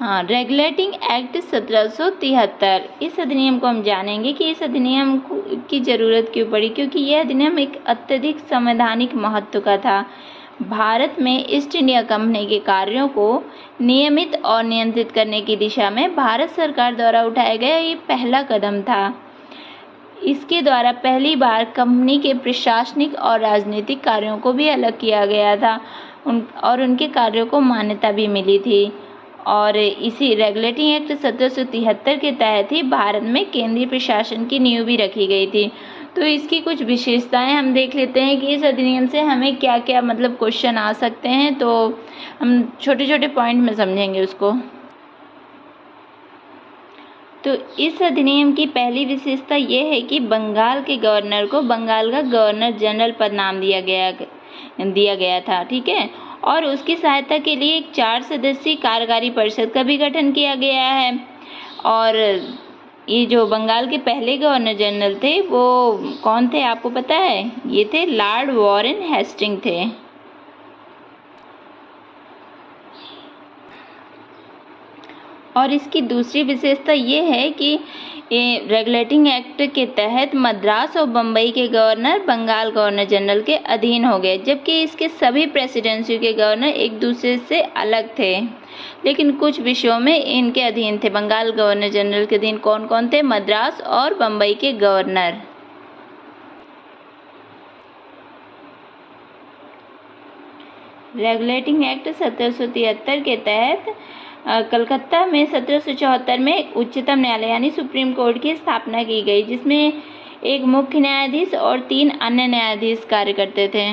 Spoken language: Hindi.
हाँ, रेगुलेटिंग एक्ट 1773। इस अधिनियम को हम जानेंगे कि इस अधिनियम की ज़रूरत क्यों पड़ी, क्योंकि यह अधिनियम एक अत्यधिक संवैधानिक महत्व का था। भारत में ईस्ट इंडिया कंपनी के कार्यों को नियमित और नियंत्रित करने की दिशा में भारत सरकार द्वारा उठाया गया ये पहला कदम था। इसके द्वारा पहली बार कंपनी के प्रशासनिक और राजनीतिक कार्यों को भी अलग किया गया था और उनके कार्यों को मान्यता भी मिली थी। और इसी रेगुलेटिंग एक्ट 1773 के तहत ही भारत में केंद्रीय प्रशासन की नींव भी रखी गई थी। तो इसकी कुछ विशेषताएं हम देख लेते हैं कि इस अधिनियम से हमें क्या क्या मतलब क्वेश्चन आ सकते हैं। तो हम छोटे छोटे पॉइंट में समझेंगे उसको। तो इस अधिनियम की पहली विशेषता ये है कि बंगाल के गवर्नर को बंगाल का गवर्नर जनरल पद नाम दिया गया था, ठीक है। और उसकी सहायता के लिए एक 4 सदस्यीय कार्यकारी परिषद का भी गठन किया गया है। और ये जो बंगाल के पहले गवर्नर जनरल थे वो कौन थे आपको पता है? ये थे लॉर्ड वॉरेन हेस्टिंग थे। और इसकी दूसरी विशेषता ये है कि रेगुलेटिंग एक्ट के तहत मद्रास और बम्बई के गवर्नर बंगाल गवर्नर जनरल के अधीन हो गए, जबकि इसके सभी प्रेसिडेंसी के गवर्नर एक दूसरे से अलग थे, लेकिन कुछ विषयों में इनके अधीन थे। बंगाल गवर्नर जनरल के अधीन कौन कौन थे? मद्रास और बम्बई के गवर्नर। रेगुलेटिंग एक्ट 1773 के तहत कलकत्ता में 1774 में उच्चतम न्यायालय यानी सुप्रीम कोर्ट की स्थापना की गई, जिसमें एक मुख्य न्यायाधीश और 3 अन्य न्यायाधीश कार्य करते थे।